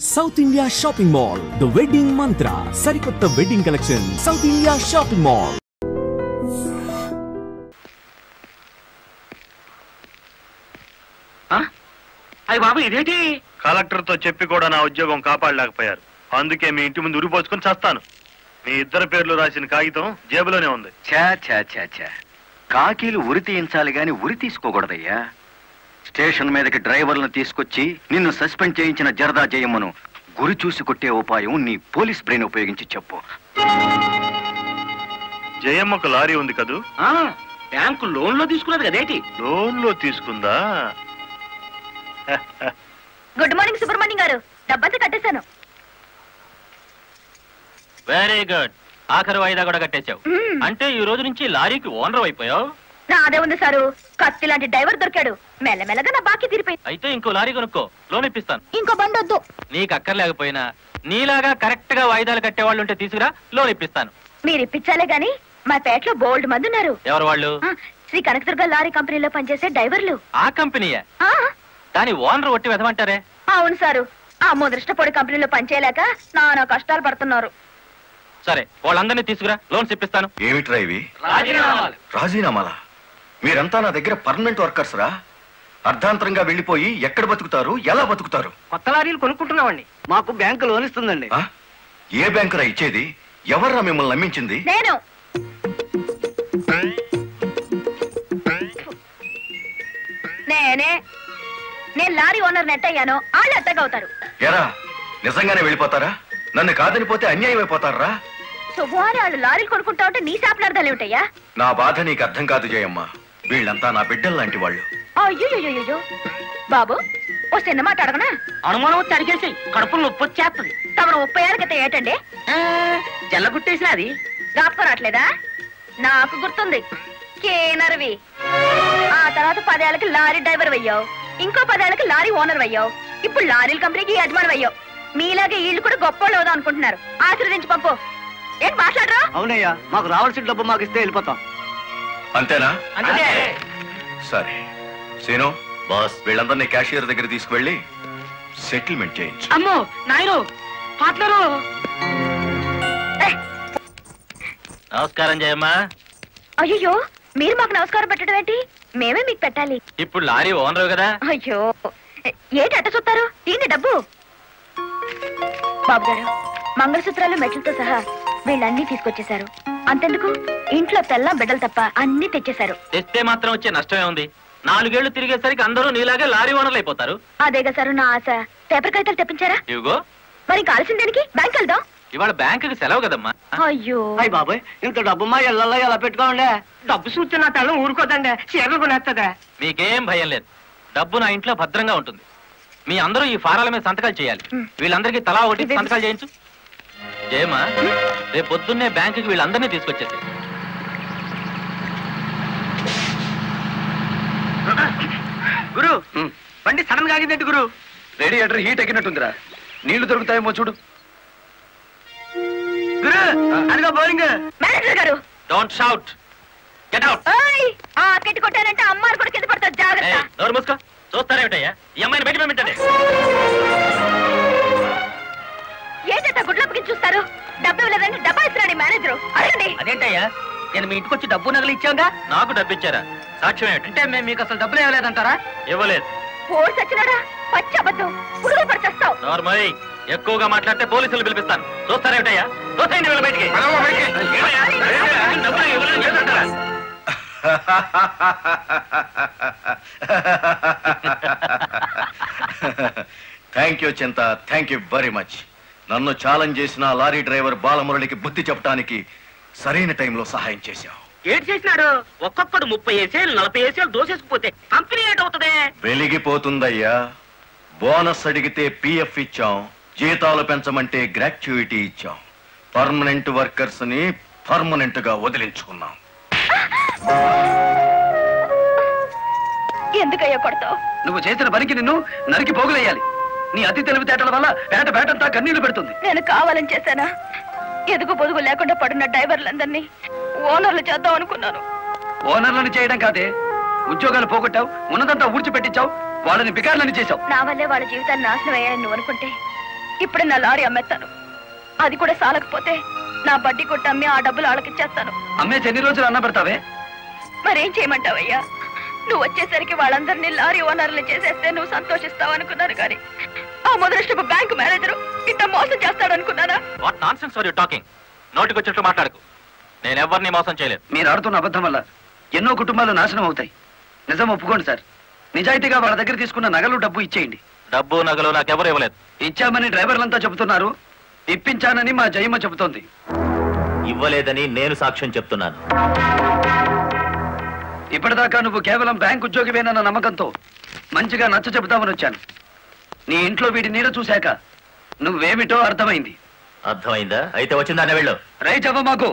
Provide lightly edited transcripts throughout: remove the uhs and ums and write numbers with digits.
South India Shopping Mall, The Wedding Mantra, Sarikotta Wedding Collection, South India Shopping Mall. అయ్య బాబు ఇదేంటి? కలెక్టర్తో చెప్పి కూడా నా ఉద్యోగం కాపాడలేకపోయారు. అందుకే మీ ఇంటి ముందు ఉరిపోసుకొని చేస్తాను. మీ ఇద్దరు పేర్లు రాసిన కాగితం జేబులోనే ఉంది. కాకీలు ఉరి తీయించాలి గాని ఉరి తీసుకోకూడదయ్యా. స్టేషన్ మీదకి డ్రైవర్లను తీసుకొచ్చి నిన్ను సస్పెండ్ చేయించిన జరదా జయమ్మను గురి చూసి కొట్టే ఉపాయం నీ పోలీస్ బ్రెయిన్ ఉపయోగించి చెప్పు. జయమ్మకు లారీ ఉంది కదూ? బ్యాంకు లోన్ లో తీసుకున్నది కదేటి? లోన్ లో తీసుకుందా? గుడ్ మార్నింగ్ సుబ్రహ్మణ్యం గారు, డబ్బంతా కట్టేశాను. Very good. ఆఖరి వాయిదా కూడా కట్టేశావు. అంటే ఈ రోజు నుంచి లారీకి ఓనర్ అయిపోయావు. నాదే ఉంది సారు, కత్తి లాంటి డ్రైవర్ దొరికాడు. మెల్లమెల్లగా నా బాకీ తీరిపోయింది. అయితే ఇంకో లారీ కొనుక్కో, లోన్ ఇప్పిస్తాను. ఇంకో బండి వద్దు. నీకు అక్కర్లేకపోయినా నీలాగా కరెక్ట్ గా వాయిదాలు కట్టేవాళ్ళు ఉంటే తీసుకురా, లోన్ ఇప్పిస్తాను. మీరు ఇప్పించాలే గాని మా పేటలో బోల్డ్ మంది ఉన్నారు. ఎవరు వాళ్ళు? శ్రీ కనకదుర్గ లారీ కంపెనీలో పనిచేసే డ్రైవర్లు. ఆ కంపెనీయా? దాని ఓనర్ ఒట్టి వెదమంటారే? అవును సారు, ఆ ముదృష్టపొడి కంపెనీలో పనిచేయలేక నానా కష్టాలు పడుతున్నారు. సరే, వాళ్ళందరినీ తీసుకురా, లోన్స్ ఇప్పిస్తాను. ఏమిట్రా ఇవి? రాజీనామాలా? మీరంతా నా దగ్గర పర్మనెంట్ వర్కర్స్ రా. అర్ధాంతరంగా వెళ్లిపోయి ఎక్కడ బతుకుతారు, ఎలా బతుకుతారు? కొత్త లారీలు కొనుక్కుంటున్నామండి. మాకు బ్యాంకు లోన్ ఇస్తుందండి. ఏ బ్యాంకురా ఇచ్చేది? ఎవర్రా మిమ్మల్ని నమ్మించింది? నేను. నేను లారీ ఓనర్ నెట్ అయ్యాను, వాళ్ళు ఎత్తగవుతారు. ఎరా నిజంగానే వెళ్ళిపోతారా? నన్ను కాదనిపోతే అన్యాయం అయిపోతారా? శుభవారి వాళ్ళు లారీలు కొనుక్కుంటా ఉంటే నీ శాపలార్థాలు ఏమిటయ్యా? నా బాధ నీకు అర్థం కాదు జయమ్మ. వీళ్ళంతా నా బిడ్డలు లాంటి వాళ్ళు. అయ్యో బాబు, ఓ చిన్న మాట అడగనా? అనుమానం తరిగేసి కడుపులు నొప్పి వచ్చేస్తుంది. తమను 30 ఏళ్ళ క్రితం ఏటండి జల్లగుట్టేసిన అది జ్ఞాపకం రావట్లేదా? నాకు గుర్తుంది, కేనర్వి. ఆ తర్వాత 10 ఏళ్ళకి లారీ డ్రైవర్ అయ్యావు, ఇంకో 10 ఏళ్ళకి లారీ ఓనర్ అయ్యావు, ఇప్పుడు లారీల కంపెనీకి యజమాని అయ్యావు. మీలాగే వీళ్ళు కూడా గొప్ప అవుదాం అనుకుంటున్నారు. ఆశీర్వదించి పంపు. ఏంటి మాట్లాడరా? అవునయ్యా, మాకు రావాల్సిన డబ్బు మాకు ఇస్తే వెళ్ళిపోతాం. అంతేనా? సరే సీను బాస్, వీళ్ళందరినీ క్యాషియర్ దగ్గర తీసుకువెళ్ళి సెటిల్మెంట్ చేయించు. అమ్మో నాయను, పార్ట్నరు. నమస్కారం జయమ్మా. అయ్యో, మీరు మాకు నమస్కారం పెట్టడం ఏంటి? మేమే మీకు పెట్టాలి. ఇప్పుడు లారీ ఓనర్ కదా. అయ్యో, ఏంటి అట్ట చూస్తారు? తీయండి డబ్బు. బాబు గారు, మంగళసూత్రాలు మెట్లతో సహా వీళ్ళన్నీ తీసుకొచ్చేశారు. అంతెందుకు, ఇంట్లో తెల్లం బిడ్డలు తప్ప అన్ని తెచ్చేశారు. తెస్తే మాత్రం వచ్చే నష్టమే ఉంది. 4 ఏళ్లు తిరిగేసరికి అందరూ నీలాగే లారీ ఓనర్లు అయిపోతారు. అదేగా సారు నా ఆశ. పేపర్ కాగితాలు తెప్పించారా? ఇవిగో. మరి కాల్సిన దేనికి? బ్యాంక్ వెళ్దాం. ఇవాళ బ్యాంకుకి సెలవు కదమ్మా. అయ్యో అయ్యి బాబాయ్, ఇంత డబ్బు మా ఇళ్లలో ఎలా పెట్టుకోండి? డబ్బు చూస్తే నా తెల్లం ఊరుకోదండి, చీరలు కొనేస్తుందా? మీకేం భయం లేదు, డబ్బు నా ఇంట్లో భద్రంగా ఉంటుంది. మీ అందరూ ఈ ఫారాల మీద సంతకాలు చేయాలి. వీళ్ళందరికీ తలా ఒకటి సంతకాలు చేయించు. జయమ్మా, రేపు పొద్దున్నే బ్యాంకుకి వీళ్ళందరినీ తీసుకొచ్చేసి. గురు, బండి సడన్ గా ఆగిందండి గురు. Radiator heat ఎక్కినట్టుందిరా. నీళ్లు దొరుకుతాయేమో చూడు. గురు, అదిగో బౌలింగ్. మేనేజర్ గారు, డోంట్ షౌట్, గెట్ అవుట్. ఆ కెట్టి కొట్టారంటే అమ్మారు కూడా కింద పడతారు, జాగ్రత్త. నోరు మూసుకో. చూస్తారేమిటయ్యా, ఈ అమ్మాయిని బయట పంపించండి. ఏంటంటే గుడ్లప్పకి చూస్తారు? డబ్బు ఇవ్వలేదంటే డబ్బా ఇస్తున్నాడు మేనేజరు. అడగండి. అదేంటయ్యా, నేను మీ ఇంటికి వచ్చి డబ్బు నగలు ఇచ్చాగా? నాకు డబ్బు ఇచ్చారా? సాక్ష్యం ఏమిటి? అంటే మేము మీకు అసలు డబ్బులు ఇవ్వలేదంటారా? ఇవ్వలేదు. పోలీసు వచ్చినాడా? పచ్చి అబద్ధం, పురుగు పడిచేస్తావు. నార్మల్, ఎక్కువగా మాట్లాడితే పోలీసులు పిలిపిస్తాను. చూస్తారేమిటయ్యా? చూస్తాయండి వీళ్ళ బయటికి. డబ్బులు ఇవ్వలేదు చేస్తుంటారా? థ్యాంక్ యూ చింత, థ్యాంక్ యూ వెరీ మచ్. నన్ను ఛాలెంజ్ చేసిన లారీ డ్రైవర్ బాలమురళికి బుద్ధి చెప్పడానికి సరైన టైంలో సహాయం చేశావు. ఏం చేసినాడు? ఒక్కొక్కడు 30 ఏసేలు 40 ఏసేలు దోసేసుకుపోతే కంపెనీ ఏటవుతుంది? వెలిగిపోతుందయ్యా. బోనస్ అడిగితే పిఎఫ్ ఇచ్చాం, జీతాలు పెంచమంటే గ్రాట్యుయిటీ ఇచ్చాం. పర్మనెంట్ వర్కర్స్ ని పర్మనెంట్ గా వదిలించుకున్నాం. ఎందుకయ్యా కొడతావు? నువ్వు చేసిన పనికి నిన్ను నరికి పోగులేయాలి. నీ అతి తెలివితేటల వల్ల బేటంతా కన్నీళ్లు పెడుతుంది. నేను కావాలని చేశానా? ఎదుగు పొదుగు లేకుండా పడున్న డ్రైవర్లందరినీ ఓనర్లు చేద్దాం అనుకున్నాను. ఓనర్లను చేయడం కాదే, ఉద్యోగాలు పోగొట్టావు, ఉన్నదంతా ఊడ్చిపెట్టించావు, వాళ్ళని బికార్లని చేశావు. నా వల్లే వాళ్ళ జీవితాన్ని నాశనం అయ్యాయని నువ్వు అనుకుంటే ఇప్పుడు నా లారీ అమ్మేస్తాను. అది కూడా సాలకపోతే నా బడ్డీ కొట్టి అమ్మి ఆ డబ్బులు వాళ్ళకిచ్చేస్తాను. అమ్మేసి ఎన్ని రోజులు అన్న పెడతావే? మరేం చేయమంటావయ్యా? నువ్వు వచ్చేసరికి వాళ్ళందరినీ లారీ ఓనర్లు చేసేస్తే నువ్వు సంతోషిస్తావు అనుకున్నాను, కానీ ఆ మొదలష్టపు బ్యాంకు మేనేజరు ఇంత మోసం చేస్తాడు అనుకున్నానా? What nonsense are you talking? నోటికొచ్చినట్టు మాట్లాడకు. నేను ఎవరిని మోసం చేయలేదు. మీరు ఆడుతున్న అబద్ధం వల్ల ఎన్నో కుటుంబాలు నాశనం అవుతాయి. నిజం ఒప్పుకోండి సార్. నిజాయితీగా వాళ్ళ దగ్గర తీసుకున్న నగలు డబ్బు ఇచ్చేయండి. డబ్బు నగలు నాకెవరు ఇవ్వలేదు. ఇచ్చామని డ్రైవర్లంతా చెబుతున్నారు. ఇప్పించానని మా జయమ్మ చెబుతోంది. ఇవ్వలేదని నేను సాక్ష్యం చెప్తున్నాను. ఇప్పటిదాకా నువ్వు కేవలం బ్యాంక్ ఉద్యోగివేనన్న నమ్మకంతో మంచిగా నచ్చ చెబుతామని వచ్చాను. నీ ఇంట్లో వీడి నీడ చూశాక నువ్వేమిటో అర్థమైంది. అర్థమైందా? అయితే వచ్చిందానే వెళ్ళు. రైట్ అవ్వ, మాకు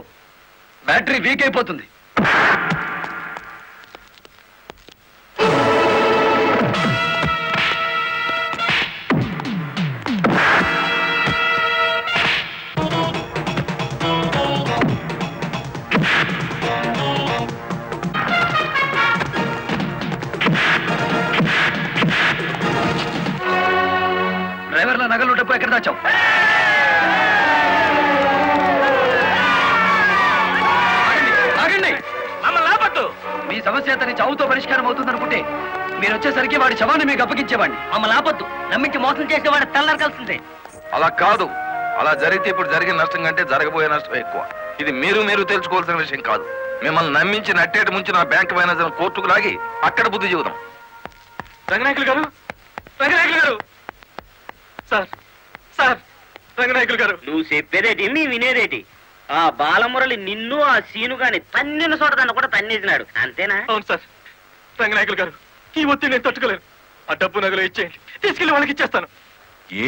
బ్యాటరీ వీక్ అయిపోతుంది. డ్రైవర్ల నగలు డబ్బు ఎక్కడ దాచావు? ఆగండి. మీ సమస్య అతని చావుతో పరిష్కారం అవుతుందనుకుంటే మీరు వచ్చేసరికి వాడి శవాన్ని మీకు అప్పగించేవాడిని. మమ్మల్ని ఆపొద్దు. నమ్మించి మోసం చేసేవాడు తెల్లారకాల్సిందే. అలా కాదు. అలా జరిగితే ఇప్పుడు జరిగిన నష్టం కంటే జరగబోయే నష్టం ఎక్కువ. ఇది మీరు తెలుసుకోవాల్సిన విషయం కాదు. మిమ్మల్ని నమ్మించి నట్టేట ముంచి నా బ్యాంక్ మేనేజర్ కోర్టుకు లాగి అక్కడ బుద్ధి చెబుదాం. రంగనాయకులు గారు, రంగనాయకులు గారు, సార్ సార్, రంగనాయకులు గారు. నువ్వు చెప్పేదేటి నీ వినేదేటి? ఆ బాలమురళి నిన్ను ఆ సీను గాని తన్నిన చోట దాన్ని కూడా తన్నేసినాడు, అంతేనా? అవును సార్. రంగనాయకులు గారు, ఈ ఒత్తిడి నేను తట్టుకోలేను. ఆ డబ్బు నగలు ఇచ్చేయండి, తీసుకెళ్లి వాళ్ళకి ఇచ్చేస్తాను.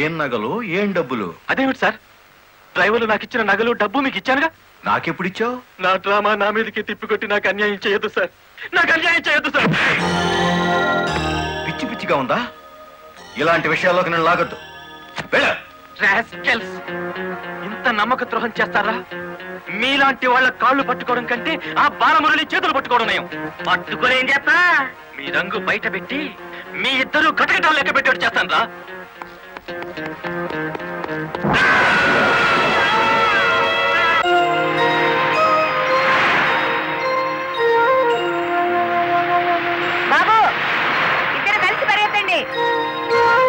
ఏం నగలు, ఏం డబ్బులు? అదేమిటి సార్, డ్రైవర్లు నాకు ఇచ్చిన నగలు డబ్బు మీకు ఇచ్చానుగా. నాకెప్పుడిచ్చావు? నా డ్రామా నా మీదకి తిప్పికొట్టి నాకు అన్యాయం చేయొద్దు సార్. నాకు అన్యాయం చేయొద్దు సార్. పిచ్చి పిచ్చిగా ఉందా? ఇలాంటి విషయాల్లోకి నేను లాగొద్దు. ఇంత నమ్మక ద్రోహం చేస్తారా? మీలాంటి వాళ్ళ కాళ్ళు పట్టుకోవడం కంటే ఆ బాలమురళి చేతులు పట్టుకోవడం నయం. పట్టుకొని ఏం చేస్తా? మీ రంగు బయట పెట్టి మీ ఇద్దరు కటకటాలు లెక్క పెట్టేట్టు చేస్తాను రా. బాబు, ఇద్దరు కలిసి పరిగెత్తండి. బాబు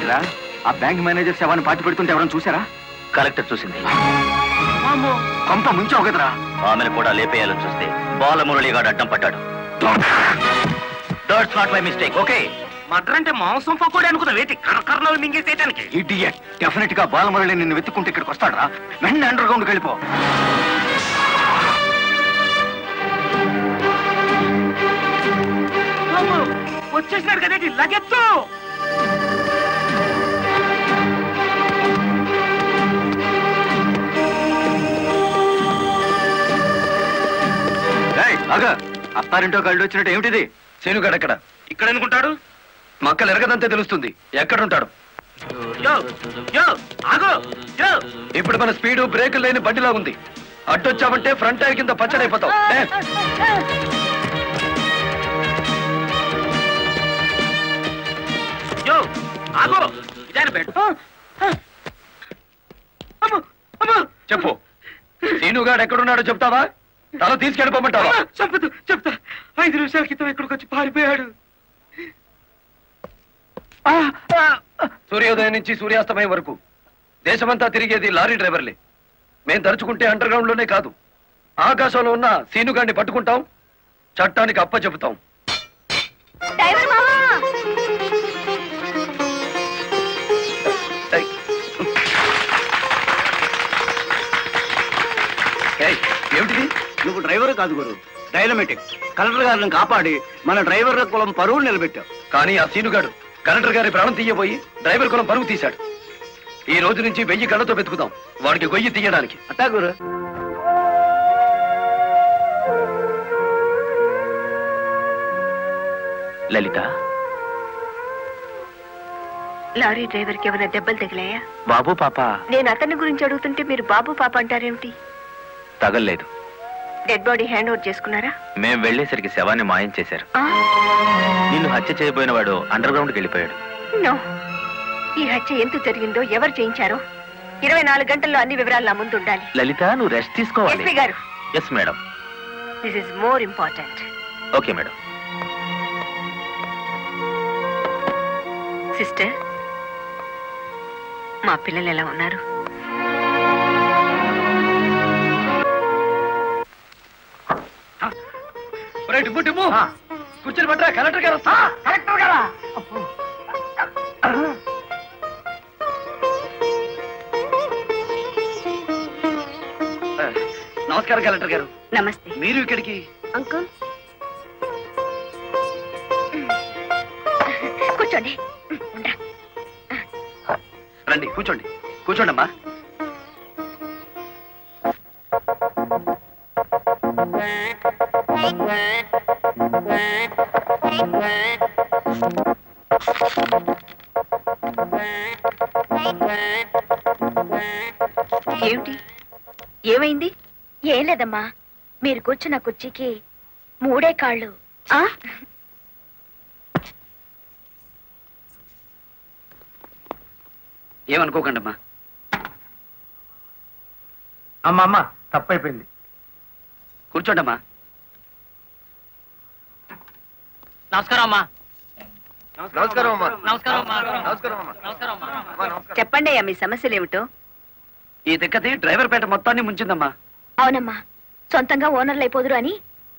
ఏమిట్రా ఆ బ్యాంక్ మేనేజర్ శవాన్ని పాతి పెడుతుంటే ఎవరైనా చూసారా? కలెక్టర్ చూసింది. కొంప ముంచావు కదరా. ఆమెను కూడా లేపేయాలని చూస్తే బాలమురళిగాడు అడ్డం పడ్డాడు. That's not my mistake. Okay, murder అంటే మాంసం పకోడీ అనుకున్నా వేటి కర్రకర్రలో మింగేసేయటానికి. ఇడియట్. డెఫినెట్ గా బాలమురళి నిన్ను వెతుక్కుంటే ఇక్కడికి వస్తాడరా. వెంటనే అండర్ గ్రౌండ్కి వెళ్ళిపో. వచ్చేసినాడు కదేటి లగెత్తు. అత్తారింటో కళ్ళు వచ్చినట్టు ఏమిటిది? శీనుగాడు ఎక్కడ? ఇక్కడ అనుకుంటాడు. మక్కలు ఎరగదంతే తెలుస్తుంది. ఎక్కడుంటాడు? ఇప్పుడు మన స్పీడు బ్రేకులు లేని బండిలా ఉంది. అడ్డొచ్చామంటే ఫ్రంట్ టైర్ కింద పచ్చడైపోతావు. చెప్పు, శీనుగాడు ఎక్కడున్నాడో చెప్తావా? తల తీసుకెళ్ళిపోమంటావా? చెప్పదు, చెప్తా. 5 నిమిషాల క్రితం ఇక్కడికి వచ్చి పారిపోయాడు. సూర్యోదయం నుంచి సూర్యాస్తమయం వరకు దేశమంతా తిరిగేది లారీ డ్రైవర్లే. మేం తరుచుకుంటే అండర్ గ్రౌండ్ లోనే కాదు, ఆకాశంలో ఉన్న శీనుగాడిని పట్టుకుంటాం, చట్టానికి అప్ప చెబుతాం. ఏమిటిది? నువ్వు డ్రైవర్ కాదు గురు, డైనమెటిక్. కలెక్టర్ గారిని కాపాడి మన డ్రైవర్ల కులం పరువు నిలబెట్టావు. కానీ ఆ శీనుగాడు కలెక్టర్ గారి ప్రాణం తీయబోయి డ్రైవర్ కులం పరువు తీశాడు. ఈ రోజు నుంచి 1000 కళ్ళతో వెతుకుదాం వాడికి గొయ్యి తీయడానికి. అట్టా గురు. లలిత, లారీ డ్రైవర్ కి ఏమైనా దెబ్బలు తగిలాయా? బాబు పాప. నేను అతని గురించి అడుగుతుంటే మీరు బాబు పాప అంటారేమిటి? తగల్లేదు. డెడ్ బాడీ హ్యాండ్ ఓవర్ చేసుకున్నారా? మేం వెళ్లేసరికి శవాన్ని మాయం చేశారు. నిన్ను హత్య చేయబోయిన వాడు అండర్ గ్రౌండ్కి వెళ్ళిపోయాడు. నో, ఈ హత్య ఎందుకు జరిగిందో, ఎవరు చేయించారో 24 గంటల్లో అన్ని వివరాలు నా ముందు ఉండాలి. లలిత, నువ్వు రెస్ట్ తీసుకోవాలి. ఎస్పీ గారు. Yes madam. This is more important. Okay madam. Sister, మా పిల్లలు ఎలా ఉన్నారు? కూర్చొని పట్టరా, కలెక్టర్ గారు వస్తా. కలెక్టర్ గారా? నమస్కారం కలెక్టర్ గారు. నమస్తే. మీరు ఇక్కడికి? అంకుల్ కూర్చోండి. రండి, కూర్చోండి. కూర్చోండి అమ్మా. ఏమిటి? ఏమైంది? ఏం లేదమ్మా, మీరు కూర్చున్న కుర్చీకి 3 కాళ్ళు. ఏమనుకోకండి అమ్మా. అమ్మా తప్పైపోయింది. కూర్చోండి అమ్మా. నమస్కారం అమ్మా. నమస్కారం అమ్మా. నమస్కారం అమ్మా. నమస్కారం అమ్మా. చెప్పండి అయ్యా, మీ సమస్యలు ఏమిటో. ఈ దిక్కది డ్రైవర్ పేట మొత్తాన్ని ముంచిందమ్మా. అవునమ్మా, సొంతంగా ఓనర్లు అయిపోదురు అని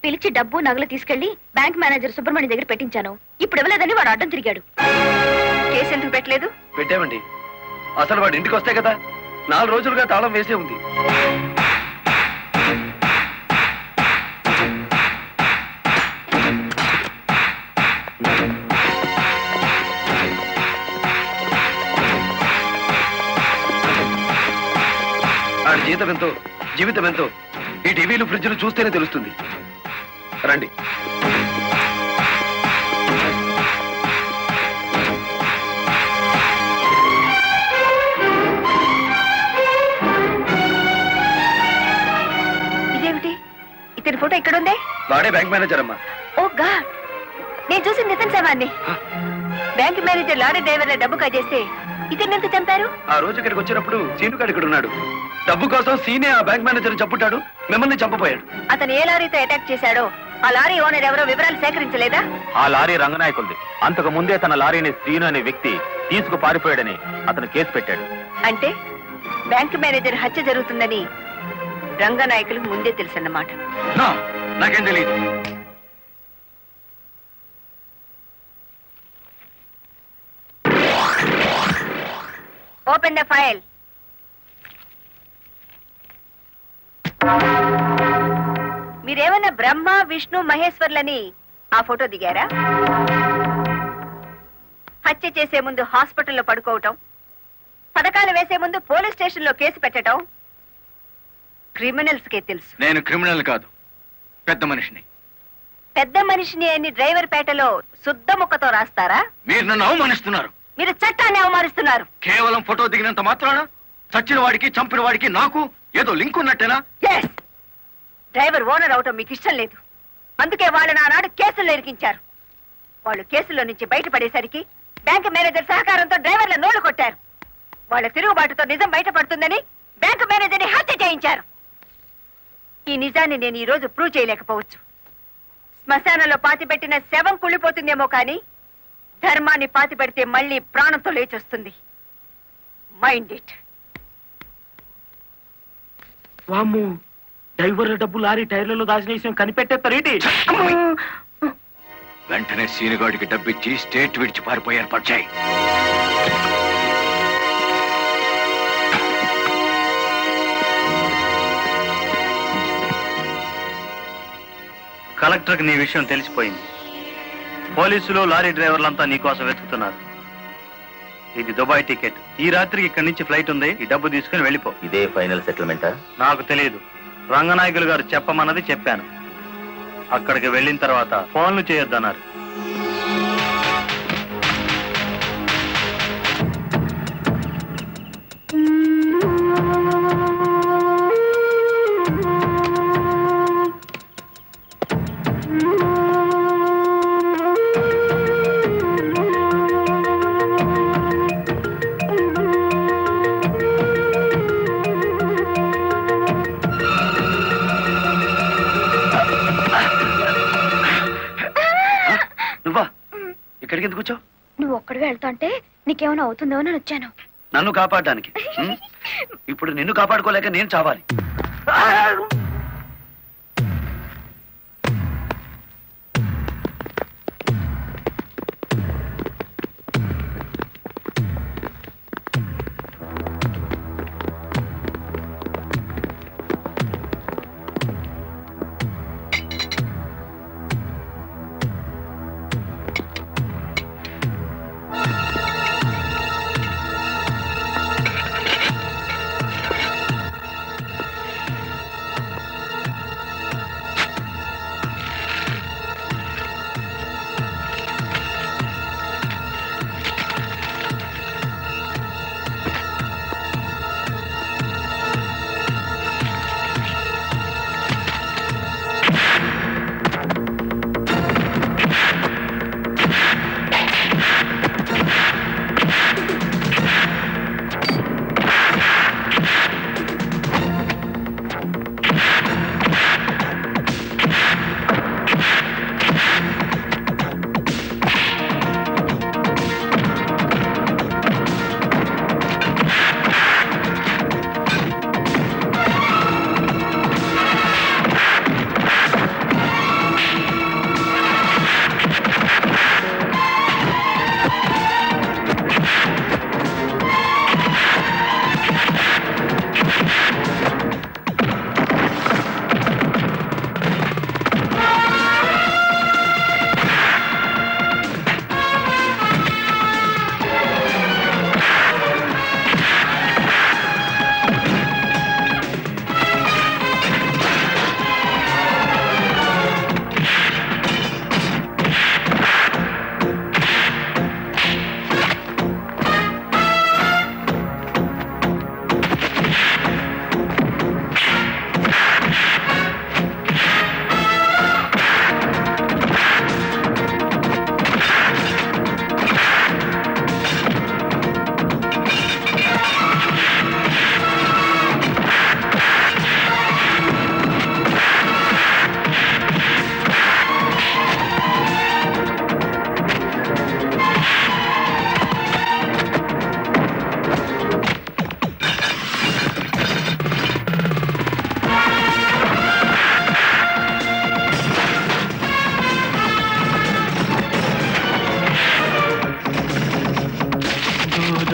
పిలిచి డబ్బు నగలు తీసుకెళ్లి బ్యాంక్ మేనేజర్ సుబ్రహ్మణ్యం దగ్గర పెట్టించాను. ఇప్పుడు ఇవ్వలేదని వాడు అడ్డం తిరిగాడు. కేసు ఎందుకు పెట్టలేదు? పెట్టామండి. అసలు వాడు ఇంటికి వస్తే కదా 4 రోజులుగా తాళం వేసే ఉంది. ఆడి జీతం ఎంతో, జీవితం ఎంతో ఈ టీవీలు, ఫ్రిడ్జ్లు చూస్తేనే తెలుస్తుంది. రండి. ఇదేమిటి? ఇతని ఫోటో ఇక్కడ ఉంది. వాడే బ్యాంక్ మేనేజర్ అమ్మా. ఓ గాడ్, నేను చూసింది ఇతని శవాన్ని. బ్యాంక్ మేనేజర్ లారీ డ్రైవర్ల డబ్బు కాజేస్తే ఇతన్ని ఎంత చంపారు? ఆ రోజు ఇక్కడికి వచ్చినప్పుడు సీనుగాడు ఇక్కడ ఉన్నాడు. డబ్బు కోసం సీనే ఆ బ్యాంక్ మేనేజర్ చంపుతాడు, మిమ్మల్ని చంపపోయాడు. అతను ఏ లారీతో అటాక్ చేశాడో ఆ లారీ ఓనర్ ఎవరో వివరాలు సేకరించలేదా? ఆ లారీ రంగనాయకులది. అంతకు ముందే తన లారీని శ్రీను అనే వ్యక్తి తీసుకు పారిపోయాడని అతను కేసు పెట్టాడు. అంటే బ్యాంక్ మేనేజర్ హత్య జరుగుతుందని రంగనాయకులకు ముందే తెలుసన్నమాట. నాకేం తెలియదు. Open the file. మీరేమన్నా బ్రహ్మ విష్ణు మహేశ్వర్లని ఆ ఫోటో దిగారా? హత్య చేసే ముందు హాస్పిటల్లో పడుకోవటం, పథకాలు వేసే ముందు పోలీస్ స్టేషన్లో కేసు పెట్టడం క్రిమినల్స్ కే తెలుసు. నేను క్రిమినల్ కాదు, పెద్ద మనిషిని. పెద్ద మనిషిని అని డ్రైవర్ పేటలో శుద్ధ ముక్కతో రాస్తారా? మీరు నన్ను అవమానిస్తున్నారు. మీరు చట్టాన్ని అవమానిస్తున్నారు. కేవలం ఫోటో దిగినంత మాత్రాన చచ్చిన వాడికి చంపిన వాడికి నాకు ఏదో లింక్ ఉన్నట్టేనా? డ్రైవర్ ఓనర్ అవటం మీకు ఇష్టం లేదు. అందుకే వాళ్ళని ఆనాడు కేసుల్లో ఇరికించారు. వాళ్ళు కేసులో నుంచి బయటపడేసరికి బ్యాంక్ మేనేజర్ సహకారంతో డ్రైవర్ల నోళ్లు కొట్టారు. వాళ్ళ తిరుగుబాటుతో నిజం బయటపడుతుందని బ్యాంక్ మేనేజర్ని హత్య చేయించారు. ఈ నిజాన్ని నేను ఈ రోజు ప్రూవ్ చేయలేకపోవచ్చు. శ్మశానంలో పాతిపెట్టిన శవం కుళ్ళిపోతుందేమో కానీ ధర్మాన్ని పాతిపెడితే మళ్ళీ ప్రాణంతో లేచొస్తుంది. Mind it. వామ్మో, డ్రైవర్ల డబ్బు లారీ టైర్లలో దాచిన విషయం కనిపెట్టేస్తారేంటి? వెంటనే సీనుగాడికి డబ్బిచ్చి స్టేట్ విడిచి పారిపోయి ఏర్పాటు చేయి. కలెక్టర్కి నీ విషయం తెలిసిపోయింది. పోలీసులు లారీ డ్రైవర్లంతా నీకోసం వెతుకుతున్నారు. ఇది దుబాయ్ టికెట్. ఈ రాత్రికి ఇక్కడి నుంచి ఫ్లైట్ ఉంది. ఈ డబ్బు తీసుకుని వెళ్ళిపో. ఇదే ఫైనల్ సెటిల్మెంటా? నాకు తెలియదు. రంగనాయకులు గారు చెప్పమన్నది చెప్పాను. అక్కడికి వెళ్ళిన తర్వాత ఫోన్లు చేయొద్దన్నారు. ఇక్కడికి ఎందుకు వచ్చావు? నువ్వు ఒక్కడిగా వెళ్తాంటే నీకేమైనా అవుతుందో అని వచ్చాను. నన్ను కాపాడడానికి. ఇప్పుడు నిన్ను కాపాడుకోలేక నేను చావాలి.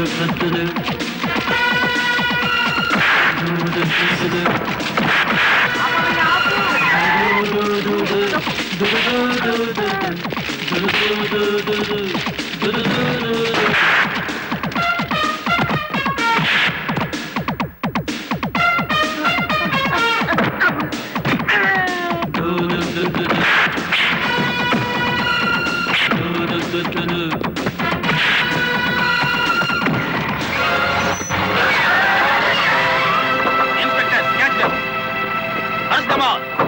Inspector, catch them. Arrest them all.